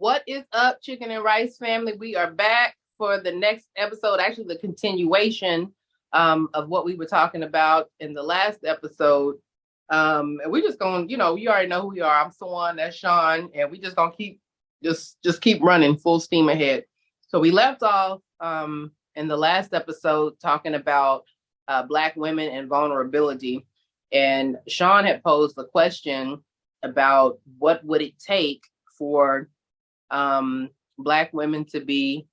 What is up, Chicken and Rice family? We are back for the next episode, actually the continuation of what we were talking about in the last episode. And we're just going, you already know who we are. I'm Swan, that's Sean, and we just gonna keep just keep running full steam ahead. So we left off in the last episode talking about Black women and vulnerability. And Sean had posed the question about what would it take for Black women to be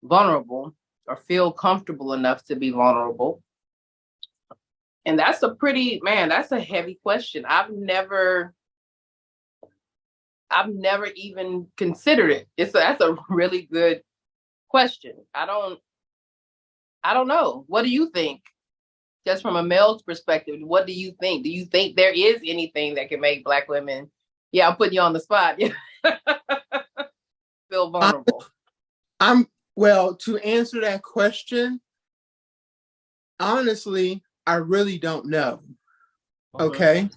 vulnerable or feel comfortable enough to be vulnerable. And that's that's a heavy question. I've never even considered it. That's a really good question. I don't know. What do you think? Just from a male's perspective, what do you think? Do you think there is anything that can make Black women, yeah, I'm putting you on the spot, feel vulnerable? Well, to answer that question, honestly, I really don't know. Okay.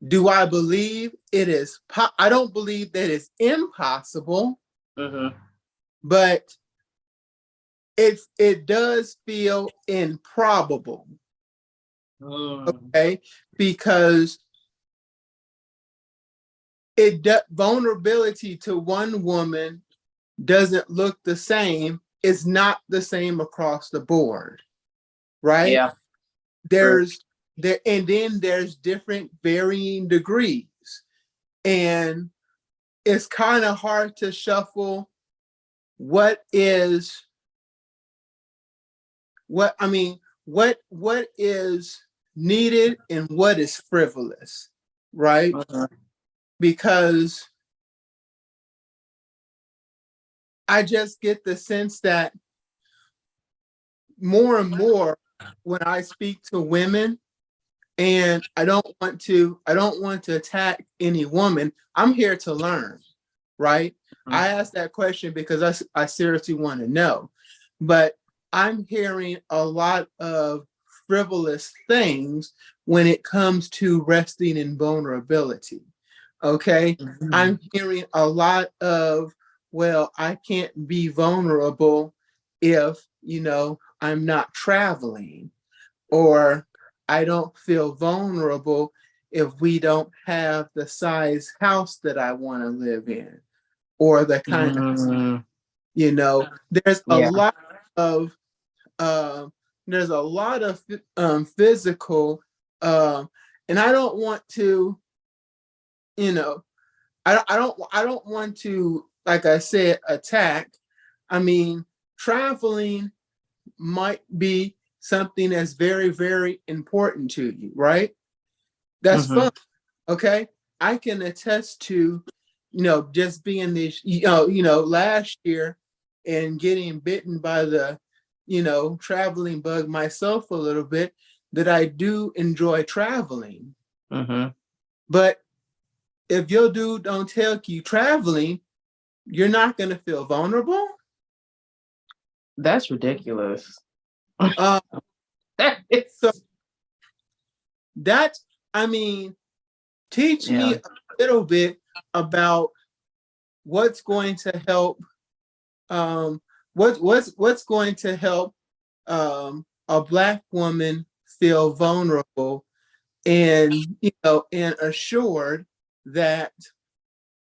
Do I believe it is? I don't believe that it's impossible, but it does feel improbable. Okay, because vulnerability to one woman doesn't look the same. It's not the same across the board, right? Yeah. And then there's different varying degrees, and it's kind of hard to shuffle what is needed and what is frivolous, right? Because I just get the sense that more and more when I speak to women, and I don't want to attack any woman. I'm here to learn, right? I asked that question because I seriously want to know. But I'm hearing a lot of frivolous things when it comes to resting in vulnerability. Okay. I'm hearing a lot of, well, I can't be vulnerable if, I'm not traveling, or I don't feel vulnerable if we don't have the size house that I want to live in, or the kind of, there's a lot of physical, and I don't want to, I don't want to, like I said, attack. I mean, traveling might be something that's very, very important to you, right? That's fun. Okay. I can attest to, just being this, last year and getting bitten by the, traveling bug myself a little bit, that I do enjoy traveling. But if your dude don't take you traveling, you're not going to feel vulnerable. That's ridiculous. Teach me a little bit about what's going to help. What's going to help a Black woman feel vulnerable and and assured that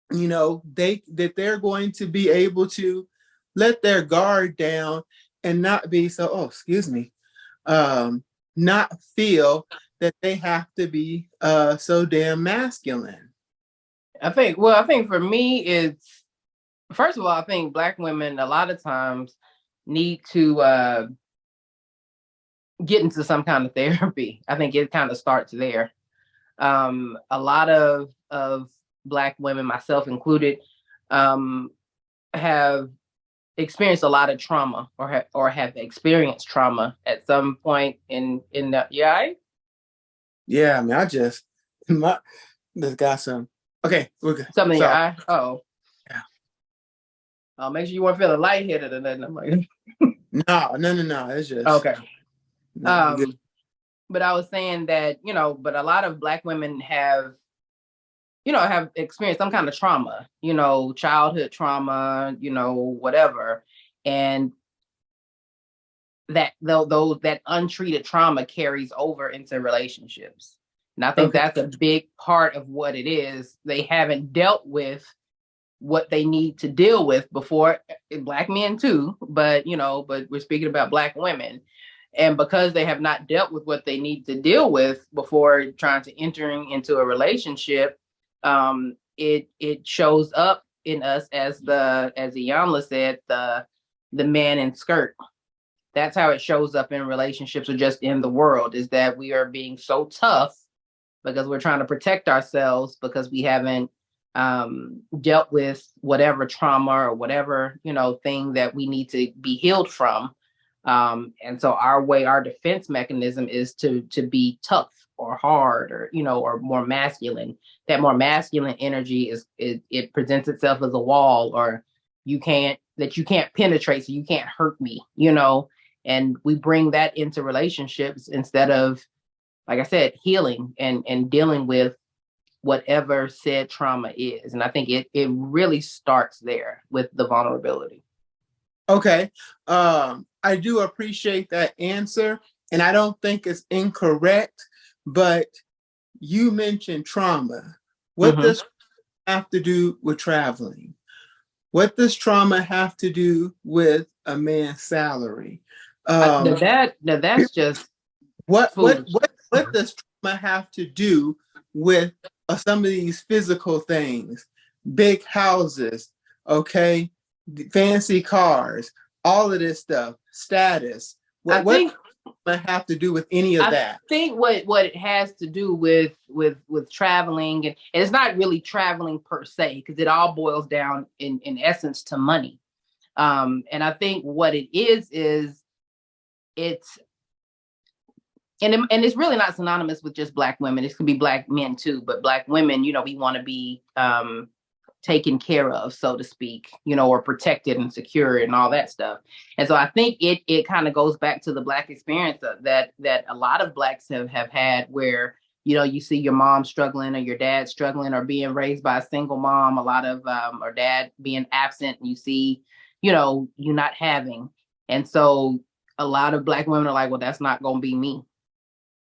they're going to be able to let their guard down and not be not feel that they have to be so damn masculine. I think for me, it's, first of all, I think Black women a lot of times need to get into some kind of therapy. I think it kind of starts there. A lot of Black women, myself included, have experienced a lot of trauma, or have experienced trauma at some point in the, I mean, I just got some. Okay, we're good. Something in your eye? Oh. Yeah. Oh, make sure you weren't feeling lightheaded or nothing. I'm like, no. It's just okay. But I was saying that, but a lot of Black women have have experienced some kind of trauma, childhood trauma, whatever. And that untreated trauma carries over into relationships. And I think Okay. that's a big part of what it is. They haven't dealt with what they need to deal with before. Black men too, but we're speaking about Black women. And because they have not dealt with what they need to deal with before trying to entering into a relationship, it shows up in us as Iyanla said, the man in skirt. That's how it shows up in relationships or just in the world, is that we are being so tough because we're trying to protect ourselves because we haven't dealt with whatever trauma or whatever, thing that we need to be healed from. And so our defense mechanism is to be tough or hard or, or more masculine. That more masculine energy it presents itself as a wall, or you can't penetrate, so you can't hurt me, and we bring that into relationships instead of, like I said, healing and dealing with whatever said trauma is. And I think it really starts there with the vulnerability. Okay. I do appreciate that answer, and I don't think it's incorrect, but you mentioned trauma. What does have to do with traveling? What does trauma have to do with a man's salary? That's just what foolish. what does trauma have to do with some of these physical things? Big houses, okay, fancy cars, all of this stuff, status. What have to do with any of that? I think what it has to do with traveling, and it's not really traveling per se, because it all boils down in essence to money. And I think what it is it's and it's really not synonymous with just Black women. This could be Black men too, but Black women, we want to be taken care of, so to speak, or protected and secure and all that stuff. And so I think it kind of goes back to the Black experience that a lot of Blacks have had, where, you see your mom struggling or your dad struggling or being raised by a single mom, a lot of, or dad being absent, and you see, you not having. And so a lot of Black women are like, well, that's not going to be me.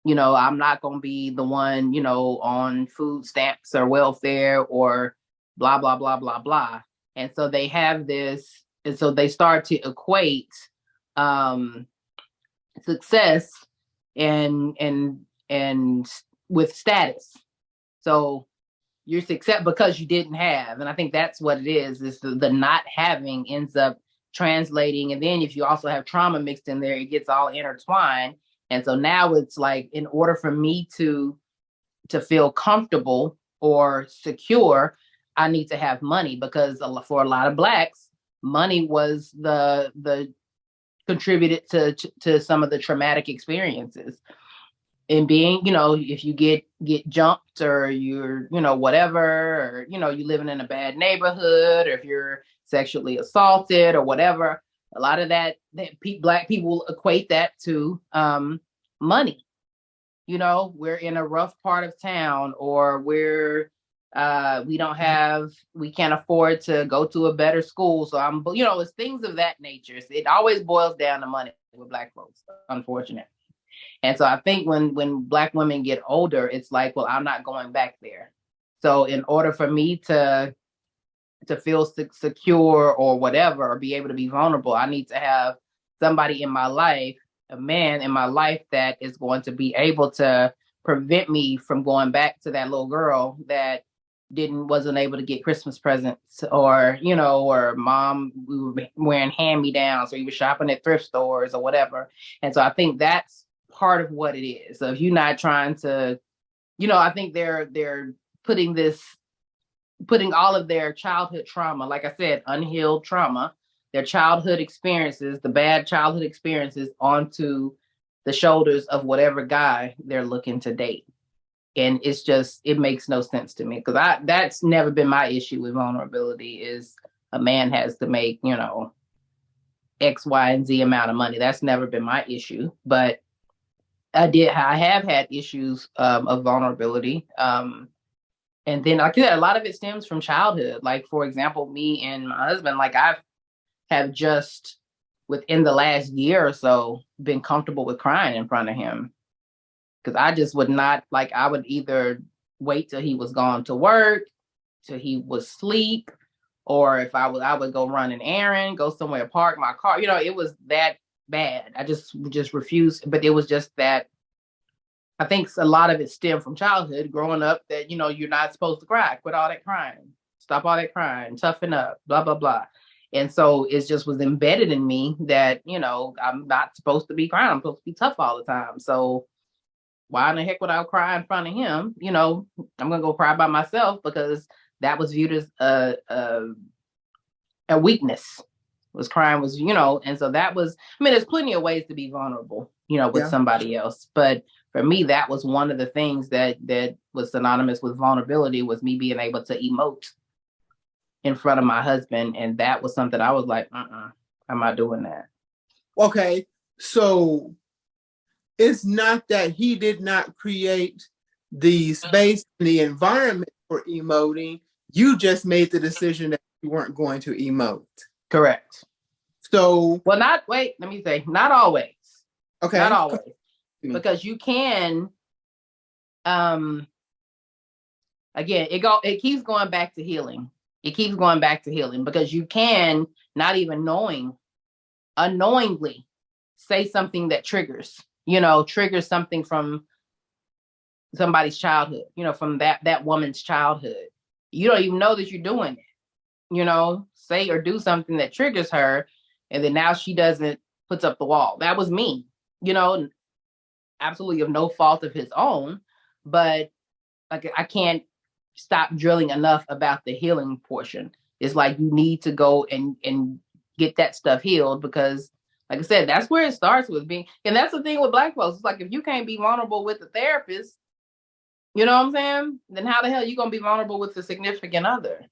I'm not going to be the one, on food stamps or welfare or blah, blah, blah, blah, blah. And so they have this, and so they start to equate success and with status. So you're success because you didn't have. And I think that's what it is the not having ends up translating. And then if you also have trauma mixed in there, it gets all intertwined. And so now it's like, in order for me to feel comfortable or secure, I need to have money, because for a lot of Blacks, money was the contributed to some of the traumatic experiences. And being, if you get jumped, or you're, whatever, or, you living in a bad neighborhood, or if you're sexually assaulted or whatever, a lot of that Black people equate that to money. We're in a rough part of town, or we can't afford to go to a better school. So it's things of that nature. So it always boils down to money with Black folks, unfortunately. And so I think when Black women get older, it's like, well, I'm not going back there. So in order for me to feel secure or whatever, or be able to be vulnerable, I need to have somebody in my life, a man in my life, that is going to be able to prevent me from going back to that little girl that wasn't able to get Christmas presents, or or mom, we were wearing hand-me-downs, or you were shopping at thrift stores or whatever. And so I think that's part of what it is. So if you're not trying to, I think they're putting all of their childhood trauma, like I said, unhealed trauma, their childhood experiences, the bad childhood experiences, onto the shoulders of whatever guy they're looking to date. And it makes no sense to me, because that's never been my issue with vulnerability, is a man has to make, X, Y, and Z amount of money. That's never been my issue. But I have had issues of vulnerability. And then like I said, a lot of it stems from childhood. Like, for example, me and my husband, like I have just within the last year or so been comfortable with crying in front of him. Because I just would not, like, I would either wait till he was gone to work, till he was asleep, or if I would go run an errand, go somewhere, park my car. It was that bad. I just refused. But it was just that I think a lot of it stemmed from childhood, growing up, that you're not supposed to cry. Quit all that crying. Stop all that crying. Toughen up. Blah blah blah. And so it just was embedded in me that I'm not supposed to be crying. I'm supposed to be tough all the time. So why in the heck would I cry in front of him? I'm gonna go cry by myself, because that was viewed as a weakness. Was crying was, and so that was. I mean, there's plenty of ways to be vulnerable, with Yeah. somebody else, but for me, that was one of the things that was synonymous with vulnerability, was me being able to emote in front of my husband, and that was something I was like, I'm not doing that. Okay, so it's not that he did not create the space and the environment for emoting. You just made the decision that you weren't going to emote. Correct. So, well, let me say, not always. Okay. Not always. Because you can, again, it keeps going back to healing. It keeps going back to healing, because you can, not even unknowingly say something that triggers something from somebody's childhood, from that woman's childhood. You don't even know that you're doing it, say or do something that triggers her. And then now she puts up the wall. That was me, absolutely of no fault of his own, but like I can't stop drilling enough about the healing portion. It's like you need to go and get that stuff healed, because like I said, that's where it starts with being. And that's the thing with Black folks. It's like, if you can't be vulnerable with the therapist, you know what I'm saying? Then how the hell are you going to be vulnerable with the significant other?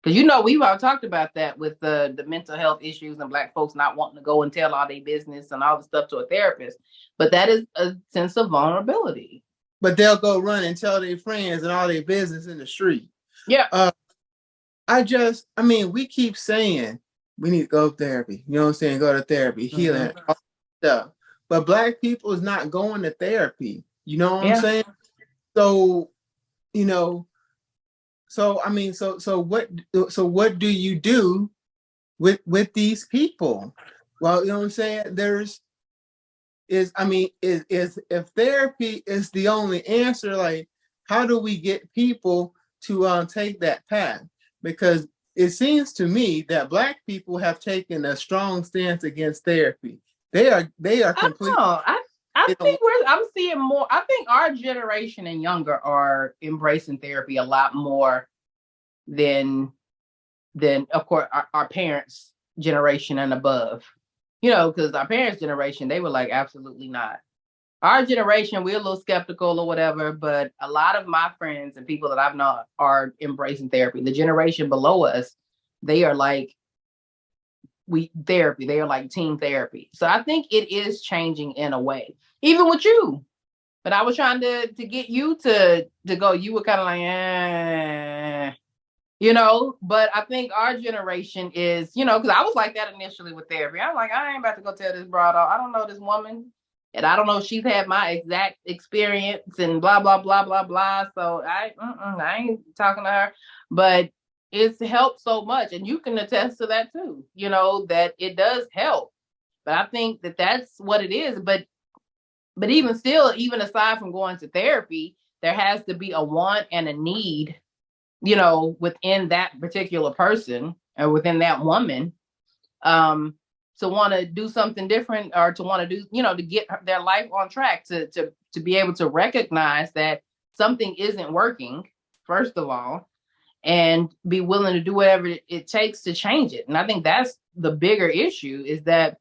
Because we've all talked about that with the mental health issues and Black folks not wanting to go and tell all their business and all the stuff to a therapist. But that is a sense of vulnerability. But they'll go run and tell their friends and all their business in the street. Yeah. We keep saying we need to go to therapy. You know what I'm saying? Go to therapy, healing, all stuff. But Black people is not going to therapy. You know what I'm saying? So, so what do you do with these people? Well, you know what I'm saying? If therapy is the only answer, like, how do we get people to take that path? Because it seems to me that Black people have taken a strong stance against therapy. They are completely. I think I'm seeing more. I think our generation and younger are embracing therapy a lot more than of course our parents' generation and above. Because our parents' generation, they were like, absolutely not. Our generation, we're a little skeptical or whatever, but a lot of my friends and people that I've known are embracing therapy. The generation below us, they are like, they are like team therapy. So I think it is changing in a way, even with you. But I was trying to get you to go. You were kind of like, but I think our generation is, because I was like that initially with therapy. I'm like, I ain't about to go tell this broad off. I don't know this woman, and I don't know if she's had my exact experience and blah, blah, blah, blah, blah. So I ain't talking to her. But it's helped so much. And you can attest to that too, that it does help. But I think that that's what it is. But even still, even aside from going to therapy, there has to be a want and a need, within that particular person or within that woman, to want to do something different, or to want to do, to get their life on track, to be able to recognize that something isn't working, first of all, and be willing to do whatever it takes to change it. And I think that's the bigger issue, is that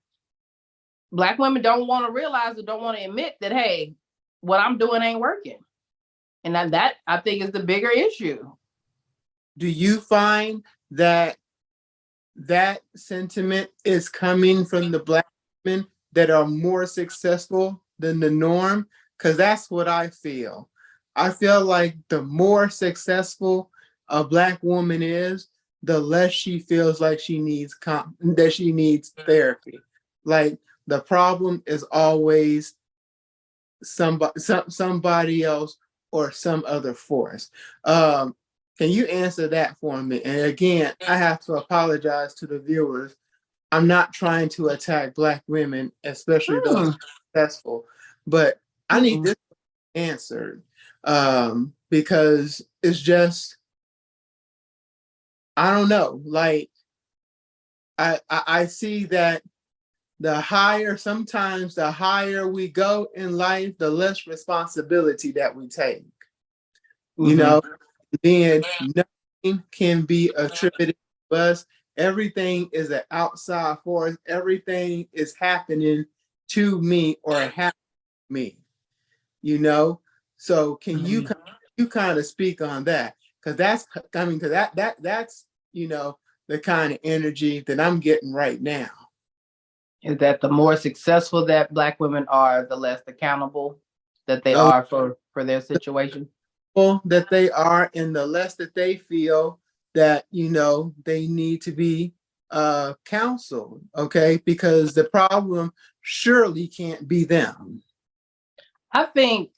Black women don't want to realize or don't want to admit that, hey, what I'm doing ain't working. And that I think is the bigger issue. Do you find that sentiment is coming from the Black women that are more successful than the norm? Because that's what I feel. I feel like the more successful a Black woman is, the less she feels like she needs that she needs therapy. Like the problem is always somebody else or some other force. Can you answer that for me? And again, I have to apologize to the viewers. I'm not trying to attack Black women, especially those successful, but I need this answered because it's just, I don't know. Like I see that sometimes the higher we go in life, the less responsibility that we take. You know, then nothing can be attributed to us. Everything is an outside force. Everything is happening to me or happening to me. You know, so can you kind of speak on that? Because that's the kind of energy that I'm getting right now. Is that the more successful that Black women are, the less accountable that they are for their situation? That they are, and the less that they feel that they need to be counseled, okay? Because the problem surely can't be them. I think,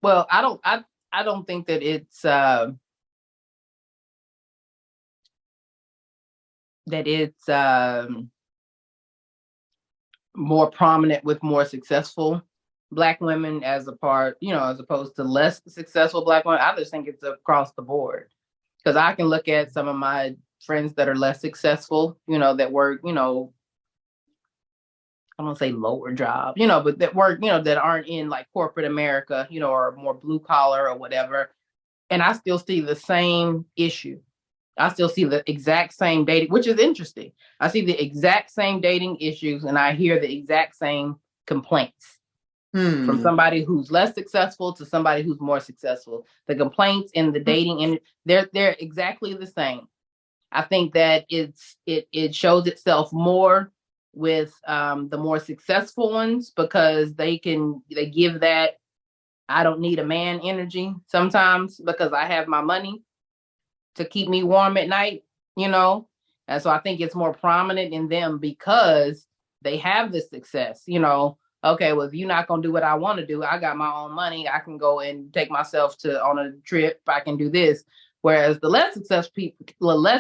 well, I don't think that it's more prominent with more successful Black women as opposed to less successful Black women. I just think it's across the board, because I can look at some of my friends that are less successful, that work, I don't want to say lower job, but that work, that aren't in like corporate America, or more blue collar or whatever. And I still see the same issue. I still see the exact same dating, which is interesting. I see the exact same dating issues and I hear the exact same complaints from somebody who's less successful to somebody who's more successful. The complaints and the dating, and they're exactly the same. I think that it shows itself more with the more successful ones, because they give that I don't need a man energy sometimes because I have my money to keep me warm at night, And so I think it's more prominent in them because they have the success, Okay, well, if you're not going to do what I want to do, I got my own money. I can go and take myself on a trip. I can do this. Whereas the less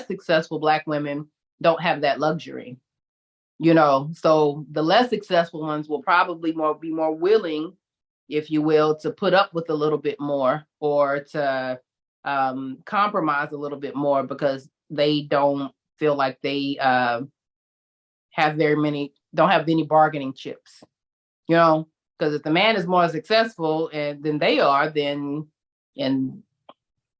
successful Black women don't have that luxury, So the less successful ones will probably be more willing, if you will, to put up with a little bit more or to compromise a little bit more, because they don't feel like they don't have any bargaining chips, because if the man is more successful than they are, and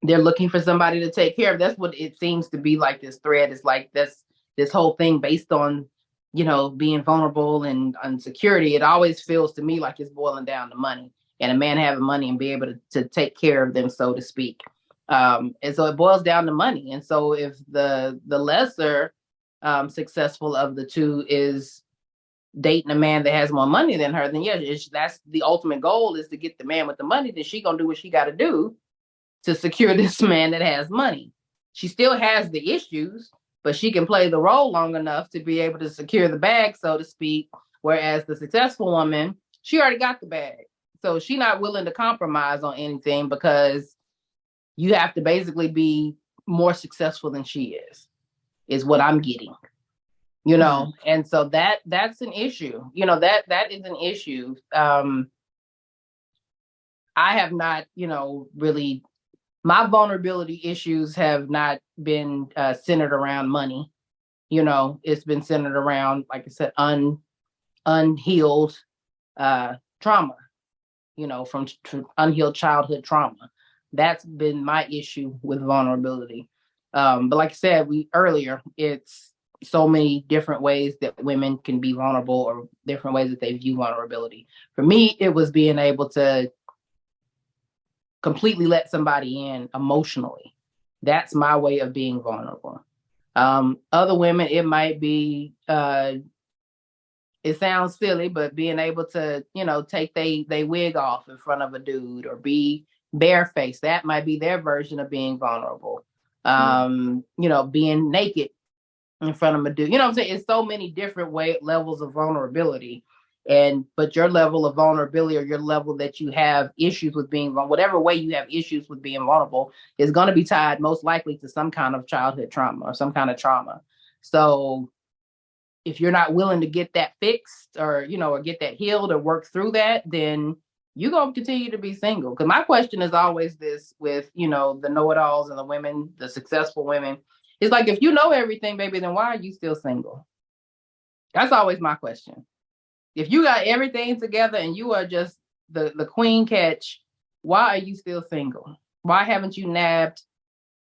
they're looking for somebody to take care of. That's what it seems to be like. This thread is like this whole thing based on being vulnerable and insecurity. It always feels to me like it's boiling down to money, and a man having money and be able to take care of them, so to speak. And so it boils down to money. And so if the lesser successful of the two is dating a man that has more money than her, then yeah, that's the ultimate goal, is to get the man with the money. Then she gonna do what she got to do to secure this man that has money. She still has the issues, but she can play the role long enough to be able to secure the bag, so to speak. Whereas the successful woman, she already got the bag, so she's not willing to compromise on anything, because you have to basically be more successful than she is what I'm getting. And so that's an issue. That is an issue. I have not, really, my vulnerability issues have not been centered around money. It's been centered around, like I said, unhealed trauma, from unhealed childhood trauma. That's been my issue with vulnerability. But like I said, earlier, it's so many different ways that women can be vulnerable, or different ways that they view vulnerability. For me, it was being able to completely let somebody in emotionally. That's my way of being vulnerable. Other women, it might be, it sounds silly, but being able to, take they wig off in front of a dude, or be barefaced. That might be their version of being vulnerable. Being naked in front of a dude. You know what I'm saying? It's so many different levels of vulnerability. But your level of vulnerability, or your level that you have issues with being vulnerable, whatever way you have issues with being vulnerable, is going to be tied most likely to some kind of childhood trauma or some kind of trauma. So if you're not willing to get that fixed, or get that healed or work through that, then you're going to continue to be single. Because my question is always this with, the know-it-alls and the women, the successful women. It's like, if you know everything, baby, then why are you still single? That's always my question. If you got everything together and you are just the queen catch, why are you still single? Why haven't you nabbed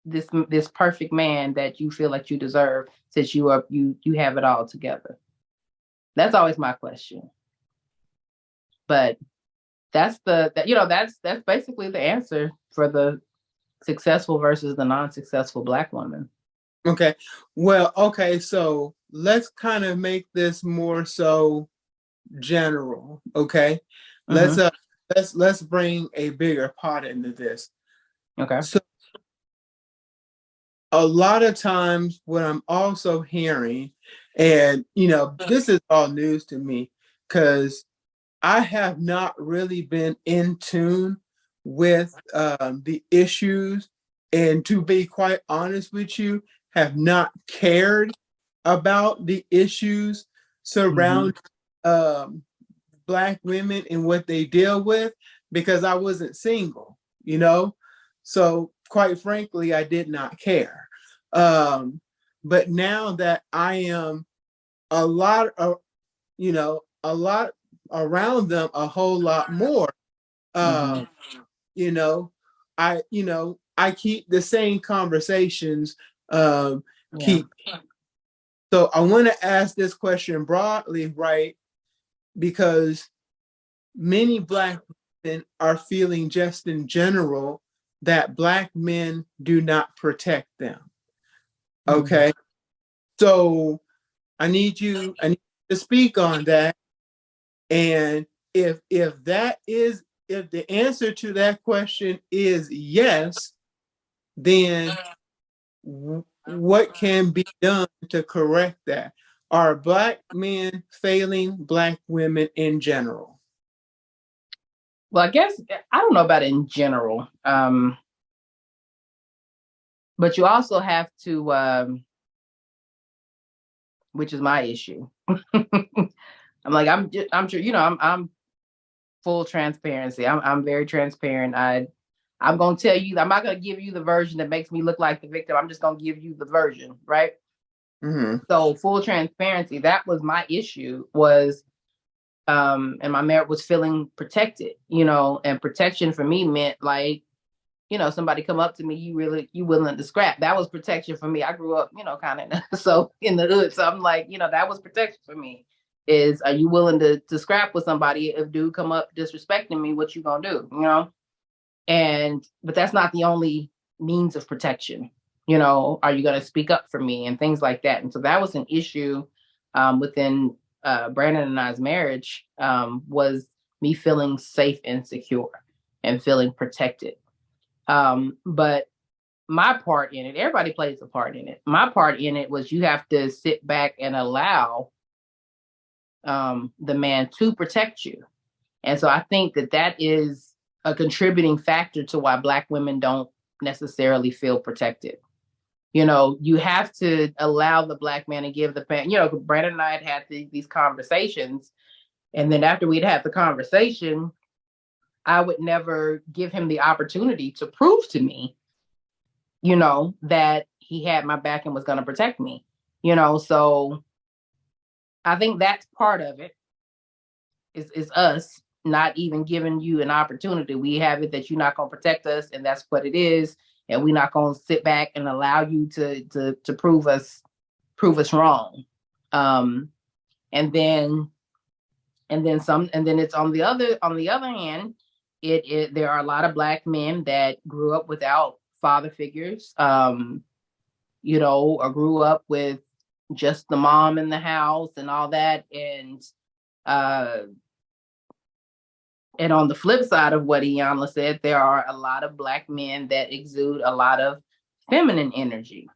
this perfect man that you feel like you deserve, since you have it all together? That's always my question. But that's basically the answer for the successful versus the non-successful Black woman. Okay. Well, okay, so let's kind of make this more so general. Okay. Let's bring a bigger pot into this. Okay. So a lot of times what I'm also hearing, and this is all news to me, because I have not really been in tune with the issues, and to be quite honest with you, have not cared about the issues surrounding Black women and what they deal with, because I wasn't single, so quite frankly, I did not care. But now that I am a lot around them, a whole lot more, I keep the same conversations, keep. So I want to ask this question broadly, right? Because many Black women are feeling, just in general, that Black men do not protect them. Okay. So I need you to speak on that. And if the answer to that question is yes, then what can be done to correct that? Are Black men failing Black women in general? Well, I guess I don't know about in general, but you also have to, which is my issue. I'm sure I'm full transparency. I'm very transparent. I'm gonna tell you. I'm not gonna give you the version that makes me look like the victim. I'm just gonna give you the version, right? So full transparency. That was my issue. And my marriage was feeling protected, and protection for me meant like, somebody come up to me, you willing to scrap. That was protection for me. I grew up, kind of so in the hood. So I'm like, that was protection for me. Is, are you willing to scrap with somebody if dude come up disrespecting me? What you gonna do? But that's not the only means of protection. Are you gonna speak up for me and things like that? And so that was an issue within Brandon and I's marriage, was me feeling safe and secure and feeling protected. But my part in it, everybody plays a part in it. My part in it was, you have to sit back and allow the man to protect you. And so I think that is a contributing factor to why Black women don't necessarily feel protected. You have to allow the Black man and give the Brandon and I had these conversations. And then after we'd had the conversation, I would never give him the opportunity to prove to me, that he had my back and was going to protect me. So I think that's part of it, is us not even giving you an opportunity. We have it that you're not going to protect us, and that's what it is. And we're not going to sit back and allow you to prove us wrong. And then it's on the other hand, there are a lot of Black men that grew up without father figures, or grew up with just the mom in the house and all that. And And on the flip side of what Iyanla said, there are a lot of Black men that exude a lot of feminine energy,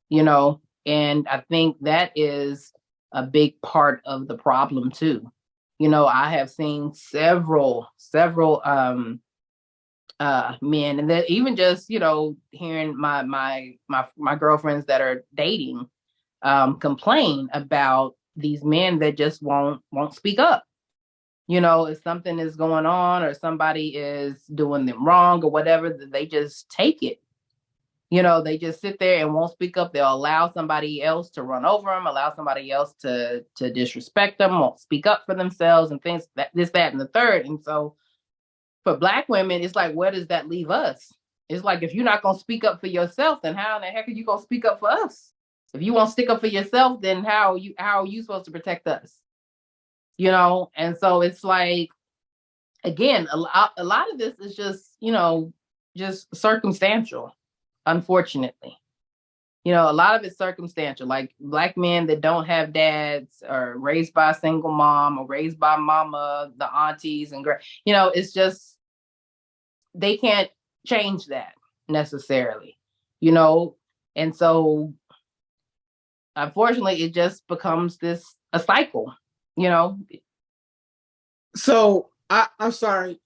you know, and I think that is a big part of the problem too. You know, I have seen several men, and that even just, you know, hearing my girlfriends that are dating complain about these men that just won't speak up. You know, if something is going on or somebody is doing them wrong or whatever, they just take it. You know, they just sit there and won't speak up. They'll allow somebody else to run over them, allow somebody else to disrespect them, won't speak up for themselves and things, that this, that, and the third. And so for Black women, it's like, where does that leave us? It's like, if you're not going to speak up for yourself, then how in the heck are you going to speak up for us? If you won't stick up for yourself, then how are you supposed to protect us? You know, and so it's like, again, a lot of this is just, you know, just circumstantial, unfortunately. You know, a lot of it's circumstantial, like Black men that don't have dads or raised by a single mom or raised by mama, the aunties and you know, it's just, they can't change that necessarily, you know. And so unfortunately it just becomes this a cycle, you know. So I'm sorry.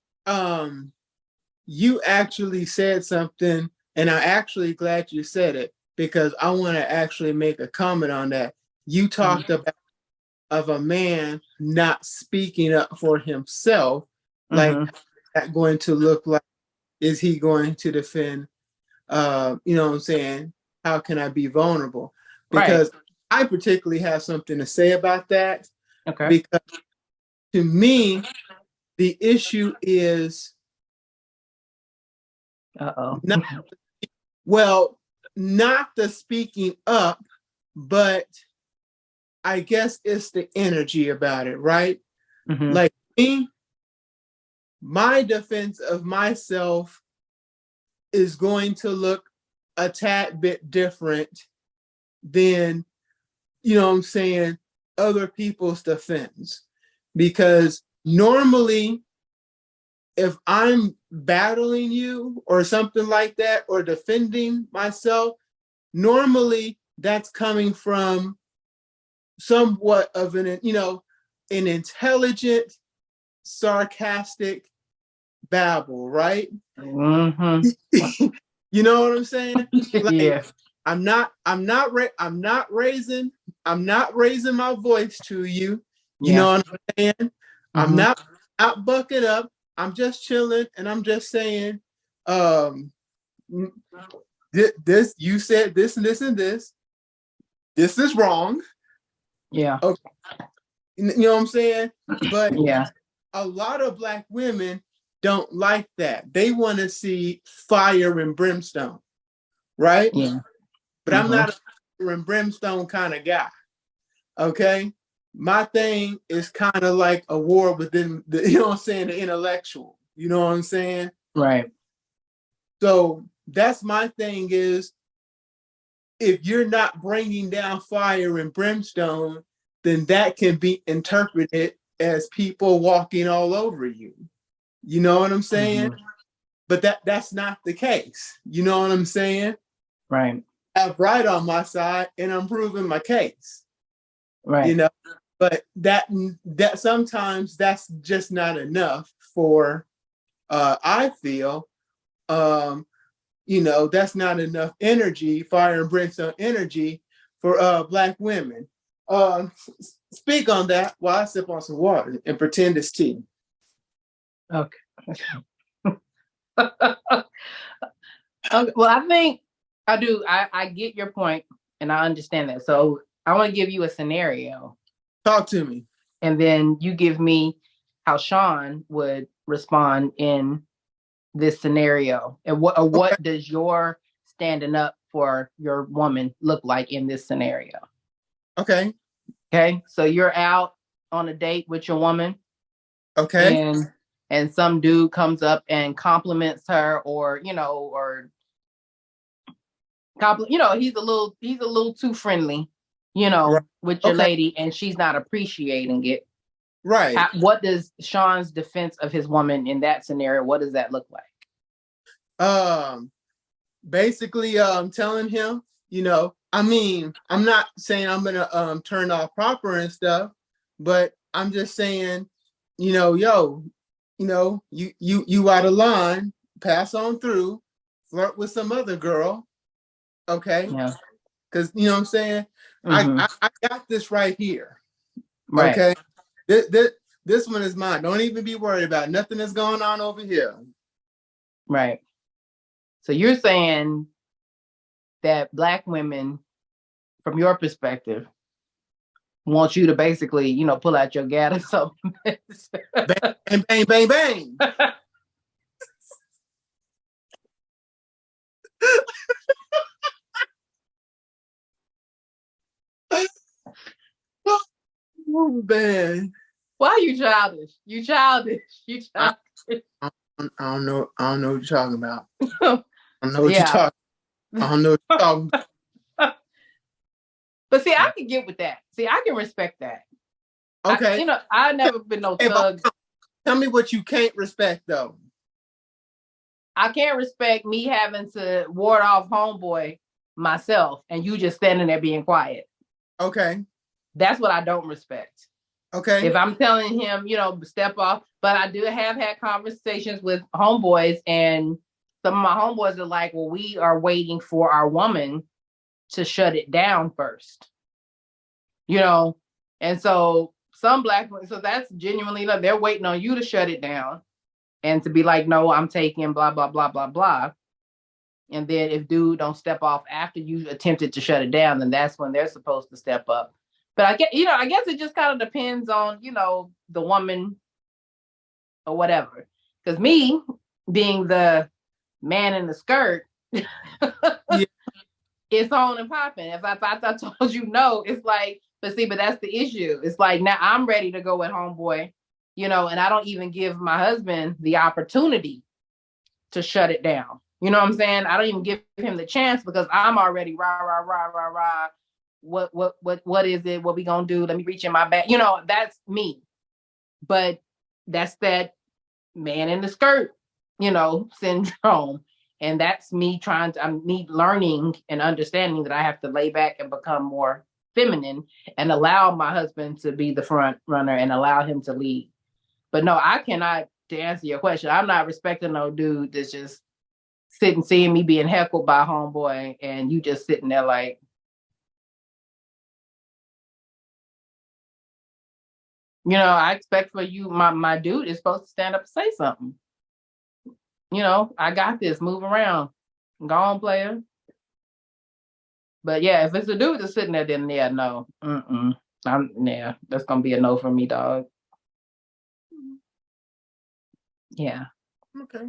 You actually said something, and I'm actually glad you said it because I want to actually make a comment on that. You talked about of a man not speaking up for himself, like that going to look like, is he going to defend you know what I'm saying? How can I be vulnerable? Because I particularly have something to say about that. Okay. Because to me, the issue is not, well, not the speaking up, but I guess it's the energy about it, right? Like me, my defense of myself is going to look a tad bit different than, you know what I'm saying, other people's defense. Because normally, if I'm battling you or something like that, or defending myself, normally that's coming from somewhat of an, you know, an intelligent, sarcastic babble, right? You know what I'm saying? Like, yeah. I'm not raising my voice to you. You know what I'm saying? I'm not bucking up. I'm just chilling, and I'm just saying, this, you said this and this and this. This is wrong. Yeah. Okay. You know what I'm saying? But yeah, a lot of Black women don't like that. They want to see fire and brimstone, right? Yeah. But I'm not a fire and brimstone kind of guy. Okay? My thing is kind of like a war within the, you know what I'm saying, the intellectual. You know what I'm saying? Right. So that's my thing is, if you're not bringing down fire and brimstone, then that can be interpreted as people walking all over you. You know what I'm saying? But that's not the case. You know what I'm saying? Right. I have right on my side, and I'm proving my case. Right. You know, but that sometimes that's just not enough for, I feel, you know, that's not enough energy, fire and brimstone energy for Black women. Speak on that while I sip on some water and pretend it's tea. Okay. Okay. Well, I think I do. I get your point, and I understand that. So I want to give you a scenario. Talk to me. And then you give me how Sean would respond in this scenario, and what does your standing up for your woman look like in this scenario? Okay. Okay. So you're out on a date with your woman. Okay. And some dude comes up and compliments her, or you know, you know, he's a little too friendly, you know, Right. with your lady, and she's not appreciating it. Right. What does Sean's defense of his woman in that scenario, what does that look like? Basically telling him, I mean, I'm not saying I'm gonna turn off proper and stuff, but I'm just saying, yo, you out of line, pass on through, flirt with some other girl, okay? Yeah. Because you know what I'm saying? Mm-hmm. I got this right here. Right. Okay. This one is mine. Don't even be worried about it. Nothing is going on over here. Right. So you're saying that Black women, from your perspective, want you to basically, pull out your gat or something. Bang, bang, bang, bang. Oh, man. Why are you childish? You childish. You childish. I don't know. I don't know what you're talking about. I don't know what you're talking. I don't know what you're talking about. But see, I can get with that. See, I can respect that. Okay. I've never been no thug. Tell me what you can't respect, though. I can't respect me having to ward off homeboy myself and you just standing there being quiet. Okay. That's what I don't respect. Okay. If I'm telling him, step off, but I do have had conversations with homeboys, and some of my homeboys are like, well, we are waiting for our woman to shut it down first. And so some Black women, so that's genuinely, they're waiting on you to shut it down and to be like, no, I'm taking blah, blah, blah, blah, blah. And then if dude don't step off after you attempted to shut it down, then that's when they're supposed to step up. But I guess it just kind of depends on, the woman or whatever. Because me being the man in the skirt, yeah. It's on and popping. If I told you no, it's like, but that's the issue. It's like, now I'm ready to go with homeboy, and I don't even give my husband the opportunity to shut it down. You know what I'm saying? I don't even give him the chance because I'm already rah, rah, rah, rah, rah. What is it? What we gonna do? Let me reach in my bag. That's me. But that's that man in the skirt, syndrome. And that's me me learning and understanding that I have to lay back and become more feminine and allow my husband to be the front runner and allow him to lead. But no, I cannot, to answer your question, I'm not respecting no dude that's just sitting, seeing me being heckled by homeboy and you just sitting there like, I expect for you, my dude is supposed to stand up and say something. I got this, move around. Go on, player. But yeah, if it's a dude that's sitting there, then yeah, no. That's gonna be a no for me, dog. Yeah. Okay.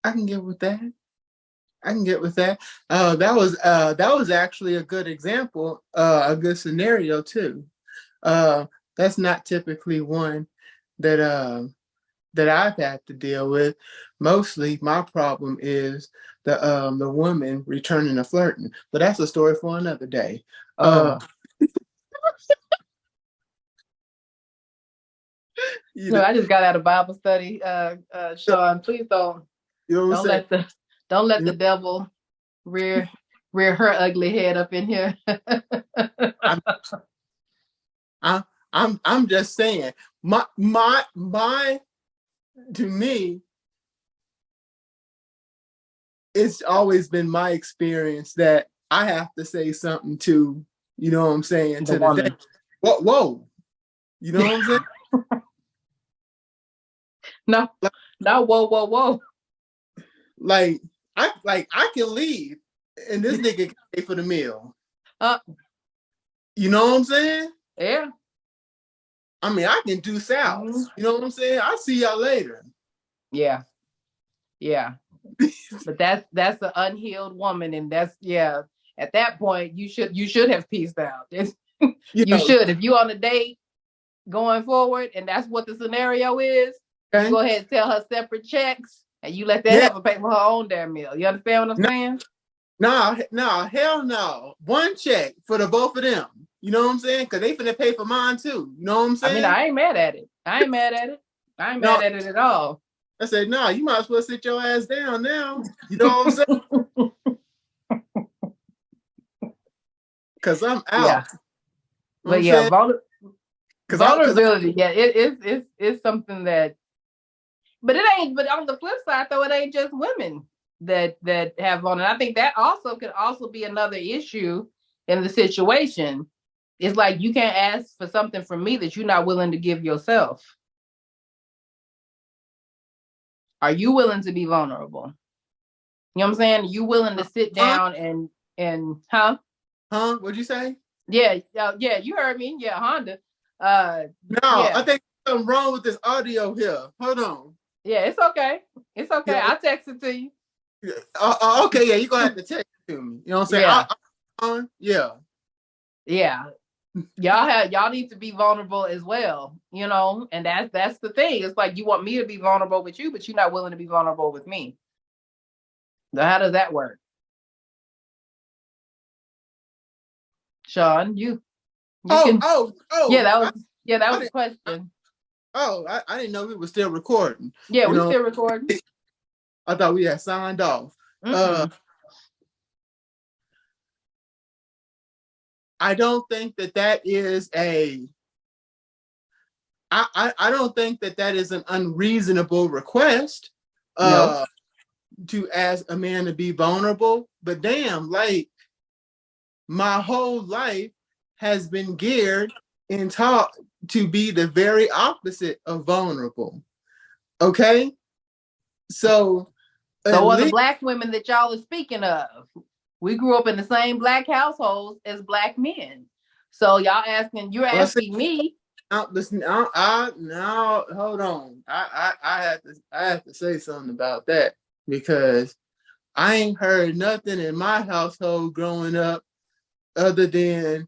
I can get with that. That was actually a good example, a good scenario too. That's not typically one that I've had to deal with. Mostly my problem is the woman returning to flirting. But that's a story for another day. No, I just got out of Bible study. Sean, please don't let the devil rear her ugly head up in here. I'm just saying, my to me, it's always been my experience that I have to say something to, you know what I'm saying, to the day. Whoa, you know what I'm saying? No, whoa. Like I can leave and this nigga can pay for the meal. You know what I'm saying? Yeah. I mean, I can do south. Mm-hmm. You know what I'm saying? I'll see y'all later. Yeah. But that's an unhealed woman, and that's at that point you should have pieced out. You should. If you on a date going forward and that's what the scenario is, you go ahead and tell her separate checks and you let that help her pay for her own damn meal. You understand what I'm saying? No, hell no. One check for the both of them. You know what I'm saying? Because they finna pay for mine too. You know what I'm I mean, saying? I ain't mad at it. I ain't mad at it. I ain't No, mad at it at all. I said, no, you might as well sit your ass down now. You know what I'm saying? Because I'm Yeah. out. You know what But I'm yeah, saying? Because vulnerability. Yeah, it's something that, but it ain't. But on the flip side, though, it ain't just women that have vulnerability. I think that also could also be another issue in the situation. It's like you can't ask for something from me that you're not willing to give yourself. Are you willing to be vulnerable? You know what I'm saying? You willing to sit down and huh? Huh? What'd you say? Yeah, yeah, you heard me. Yeah, Honda. No, I Yeah, think something wrong with this audio here. Hold on. yeah, it's okay. It's okay. Yeah. I'll text it to you. Okay, yeah, you're gonna have to text it to me. You know what I'm saying? Yeah, Yeah. yeah. Y'all need to be vulnerable as well, you know, and that's the thing. It's like you want me to be vulnerable with you, but you're not willing to be vulnerable with me. So how does that work? Sean, you Oh, can oh, yeah, oh. that I was a didn't, question. I didn't know we were still recording. Yeah, You we know, still recording. I thought we had signed off. Mm-mm. I don't think that is a. I don't think that is an unreasonable request. No. To ask a man to be vulnerable, but damn, like my whole life has been geared and taught to be the very opposite of vulnerable. Okay, so at So are the least black women that y'all are speaking of. We grew up in the same black households as black men. So you're well, see, asking me. listen, now hold on. I have to say something about that because I ain't heard nothing in my household growing up other than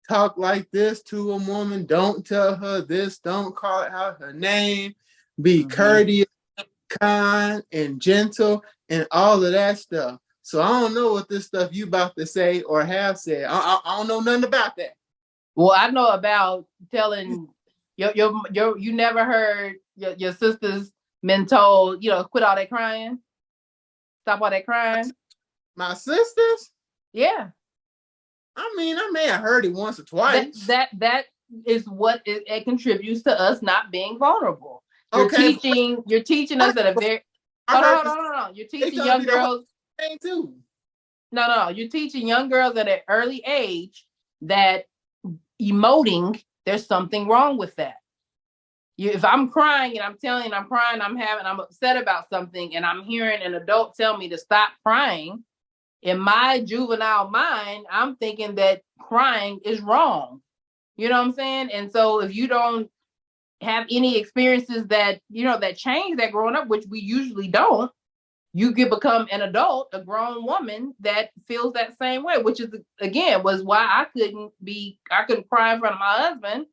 talk like this to a woman. Don't tell her this. Don't call out her name. Be courteous, kind, and gentle, and all of that stuff. So I don't know what this stuff you about to say or have said. I don't know nothing about that. Well, I know about telling you never heard your sisters been told, quit all that crying, stop all that crying. My sisters, Yeah. I mean, I may have heard it once or That twice. that that is what it contributes to us not being vulnerable. Okay, You're teaching us that a very I heard this. hold on. You're They teaching told young me the whole girls. thing too. No. You're teaching young girls at an early age that emoting, there's something wrong with that. If I'm crying and I'm telling you I'm crying, I'm upset about something, and I'm hearing an adult tell me to stop crying, in my juvenile mind, I'm thinking that crying is wrong. You know what I'm saying? And so if you don't have any experiences that, that change that growing up, which we usually don't, you could become an adult, a grown woman that feels that same way, which is again was why I couldn't cry in front of my husband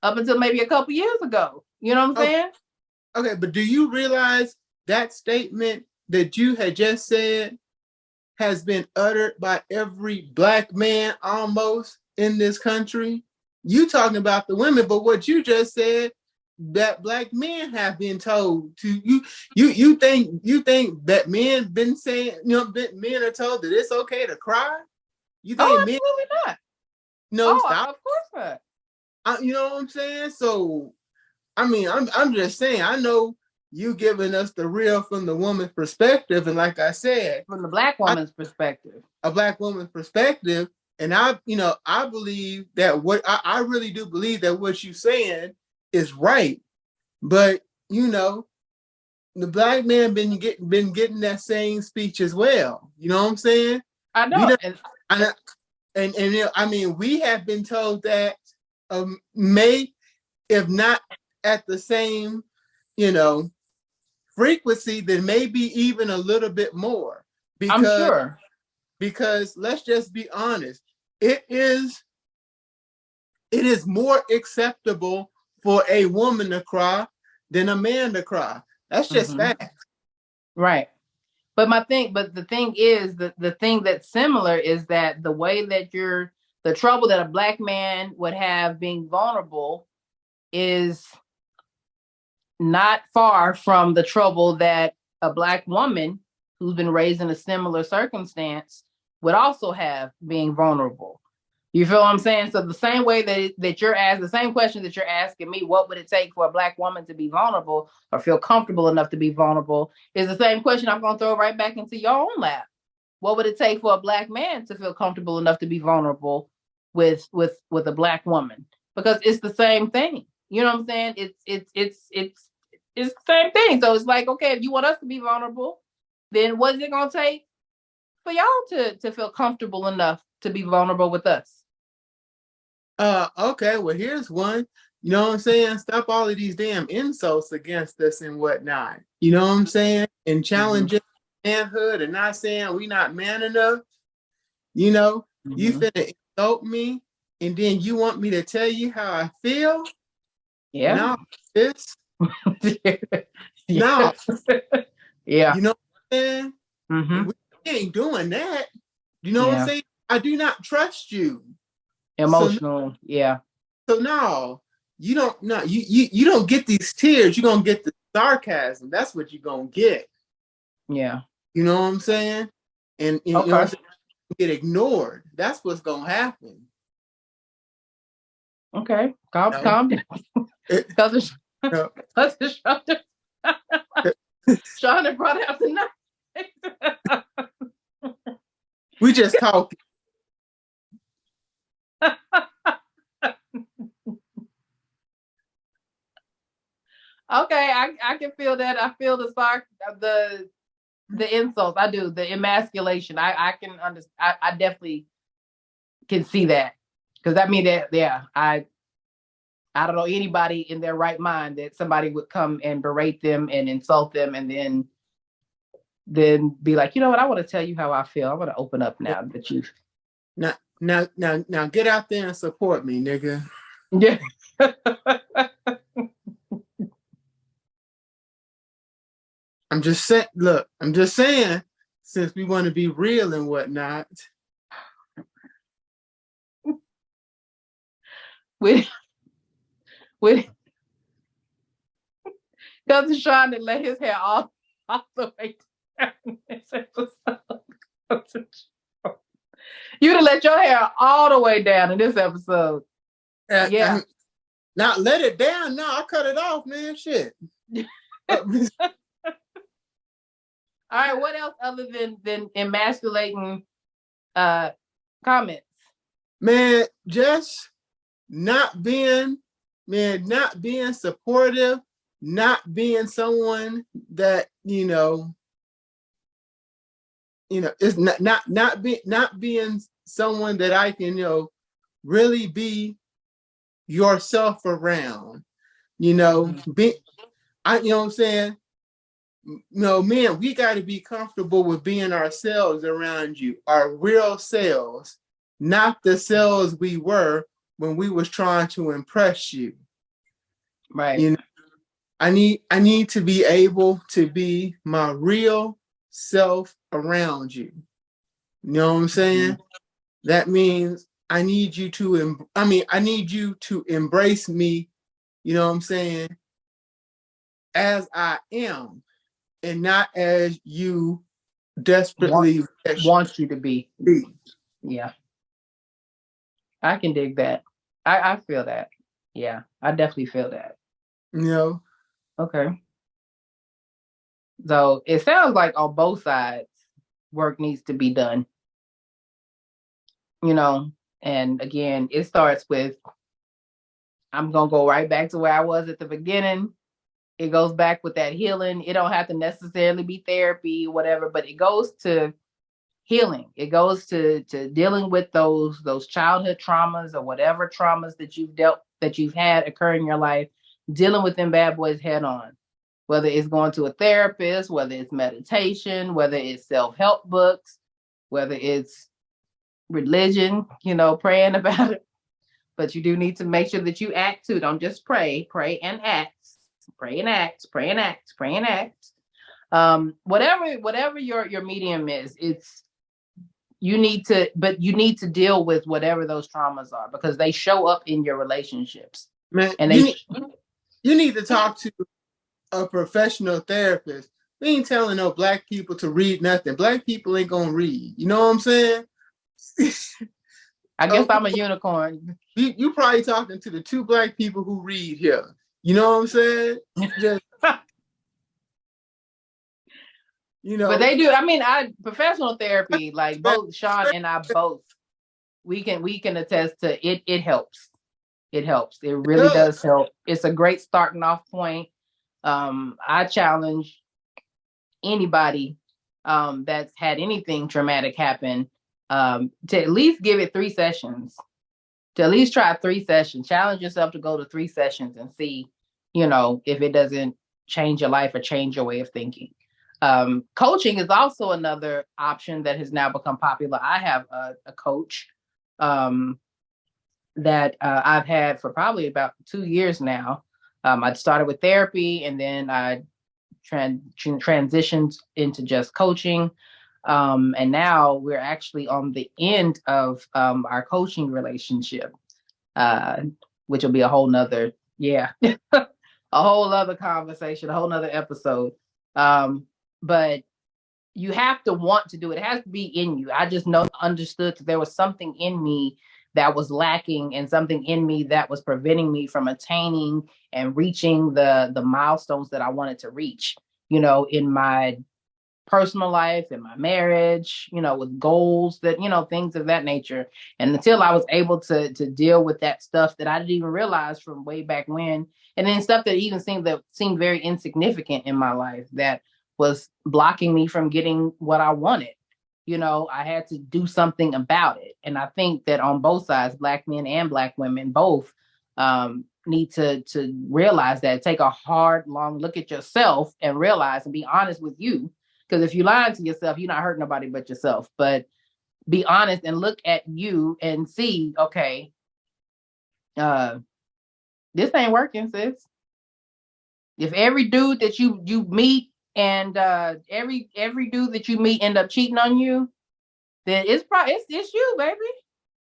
up until maybe a couple years ago. You know what I'm Okay, saying? okay, but do you realize that statement that you had just said has been uttered by every black man almost in this country? You talking about the women, but what you just said that black men have been told to you think that men been saying men are told that it's okay to cry? You think Oh, men absolutely not. no Oh, stop? of course not. You know what I'm saying? So I mean, I'm just saying. I know you giving us the real from the woman's perspective, and like I said, From the black woman's perspective. a black woman's perspective, and I believe that I really do believe that what you're saying is right. But the black man been getting that same speech as well. You know what I'm saying? I We know. don't, and I mean, we have been told that may, if not at the same, you know, frequency, then maybe even a little bit more. I'm Because sure. let's just be honest, it is more acceptable for a woman to cry than a man to cry. That's just Mm-hmm. fact. Right. But the thing is, the thing that's similar is that the way that you're the trouble that a Black man would have being vulnerable is not far from the trouble that a Black woman who's been raised in a similar circumstance would also have being vulnerable. You feel what I'm saying? So the same way that you're asked, the same question that you're asking me, what would it take for a Black woman to be vulnerable or feel comfortable enough to be vulnerable, is the same question I'm going to throw right back into your own lap. What would it take for a Black man to feel comfortable enough to be vulnerable with a Black woman? Because it's the same thing. You know what I'm saying? It's the same thing. So it's like, okay, if you want us to be vulnerable, then what is it going to take for y'all to feel comfortable enough to be vulnerable with us? Okay, well, here's one. You know what I'm saying? Stop all of these damn insults against us and whatnot. You know what I'm saying? And challenging manhood and not saying we not man enough. You know, you finna insult me and then you want me to tell you how I feel? Yeah. No, this. No. Yeah. You know what I'm saying? We ain't doing that. You know what I'm saying? I do not trust you. Emotional, so, yeah. So no, you don't. No, you don't get these tears. You're gonna get the sarcasm. That's what you're gonna get. Yeah. You know what I'm saying? And you know what I'm saying? Get ignored. That's what's gonna happen. Okay, calm down. Shonda brought out the knife. We just talking. Okay, I can feel that. I feel the insults. I do, the emasculation. I can understand. I definitely can see that, because I mean that. Yeah, I don't know anybody in their right mind that somebody would come and berate them and insult them and then be like, you know what? I want to tell you how I feel. I want to open up now that you've. Now get out there and support me, nigga. Yeah. I'm just saying, look, I'm just saying, since we want to be real and whatnot. With Cousin Sean that let his hair all the way down this episode. You'd have let your hair all the way down in this episode. Yeah. Not let it down. No, I cut it off, man. Shit. All right, what else other than emasculating comments? Man, just not being supportive, not being someone that, it's not being someone that I can, really be yourself around. You know what I'm saying? Man, we got to be comfortable with being ourselves around you, our real selves, not the selves we were when we was trying to impress you. Right. I need to be able to be my real self around you. You know what I'm saying? That means I need you to embrace me, you know what I'm saying, as I am. And not as you desperately want you to be. Yeah. I can dig that. I feel that. Yeah, I definitely feel that. Okay. So it sounds like on both sides, work needs to be done. And again, it starts with, I'm going to go right back to where I was at the beginning. It goes back with that healing. It don't have to necessarily be therapy, whatever, but it goes to healing. It goes to dealing with those childhood traumas or whatever traumas that you've had occur in your life, dealing with them bad boys head on. Whether it's going to a therapist, whether it's meditation, whether it's self-help books, whether it's religion, praying about it. But you do need to make sure that you act too. Don't just pray and act. Pray and act. Whatever your medium is, you need to deal with whatever those traumas are, because they show up in your relationships. Man, And you need to talk to a professional therapist. We ain't telling no black people to read nothing. Black people ain't gonna read. You know what I'm saying? I guess I'm a unicorn. You probably talking to the 2 black people who read here. You know what I'm saying? Just, But they do. I mean, professional therapy, like both Sean and I both, we can attest to it. It helps. It helps. It really does help. It's a great starting off point. I challenge anybody that's had anything traumatic happen to at least give it 3 sessions. To at least try 3 sessions. Challenge yourself to go to 3 sessions and see, if it doesn't change your life or change your way of thinking. Coaching is also another option that has now become popular. I have a coach that I've had for probably about 2 years now. I started with therapy, and then I transitioned into just coaching. And now we're actually on the end of our coaching relationship, which will be a whole nother, a whole other conversation, a whole nother episode. But you have to want to do it. It has to be in you. I just understood that there was something in me that was lacking, and something in me that was preventing me from attaining and reaching the milestones that I wanted to reach, in my personal life, in my marriage, with goals that, things of that nature. And until I was able to deal with that stuff that I didn't even realize from way back when, and then stuff that even seemed very insignificant in my life that was blocking me from getting what I wanted. I had to do something about it. And I think that on both sides, black men and black women, both need to realize that. Take a hard, long look at yourself and realize and be honest with you. Because if you lie to yourself, you're not hurting nobody but yourself. But be honest and look at you and see, okay, this ain't working, sis. If every dude that you meet and every dude that you meet end up cheating on you, then it's you, baby.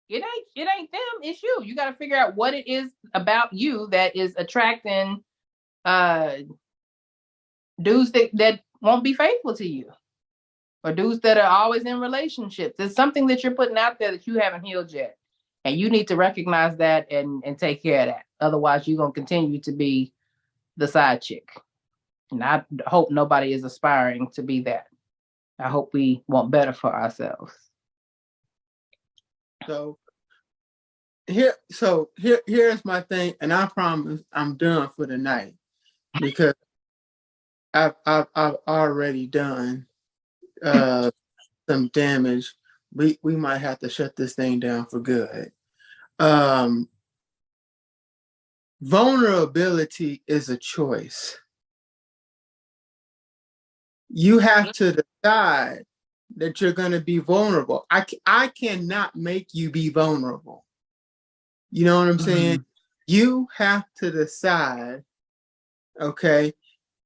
It ain't them, it's you. You got to figure out what it is about you that is attracting dudes that won't be faithful to you, or dudes that are always in relationships. It's something that you're putting out there that you haven't healed yet, and you need to recognize that and take care of that. Otherwise, you're gonna continue to be the side chick. And I hope nobody is aspiring to be that. I hope we want better for ourselves. So here's my thing, and I promise I'm done for the night, because I've already done some damage. We might have to shut this thing down for good. Vulnerability is a choice. You have to decide that you're going to be vulnerable. I cannot make you be vulnerable. You know what I'm saying? You have to decide, okay?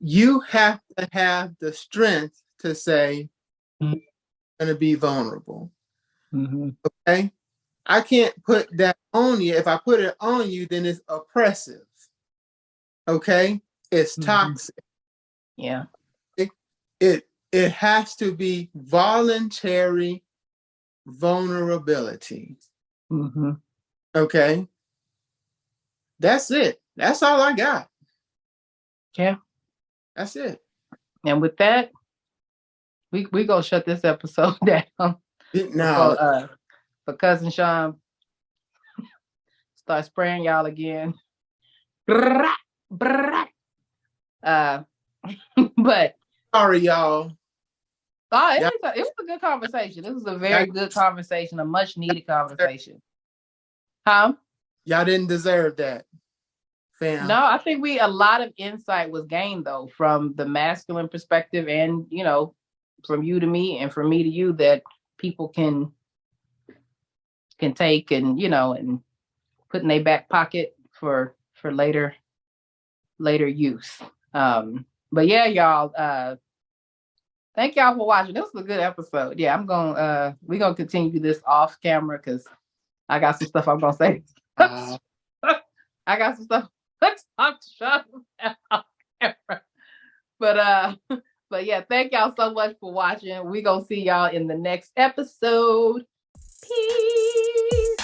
You have to have the strength to say, I'm going to be vulnerable. Okay? I can't put that on you. If I put it on you, then it's oppressive. Okay? It's toxic. Yeah. It has to be voluntary vulnerability. Okay? That's it. That's all I got. Yeah. That's it. And with that, we gonna shut this episode down. No. For Cousin Sean start spraying y'all again. But sorry, y'all. It was a good conversation. This was a very good conversation, a much needed conversation. Huh? Y'all didn't deserve that, fam. No, I think a lot of insight was gained though, from the masculine perspective, and from you to me and from me to you, that people can take and and put in their back pocket for later use. But yeah, y'all, Thank y'all for watching. This was a good episode. Yeah, we're gonna continue this off camera because I got some stuff I'm gonna say. I got some stuff to talk to Sean about off camera. But yeah, thank y'all so much for watching. We gonna see y'all in the next episode. Peace.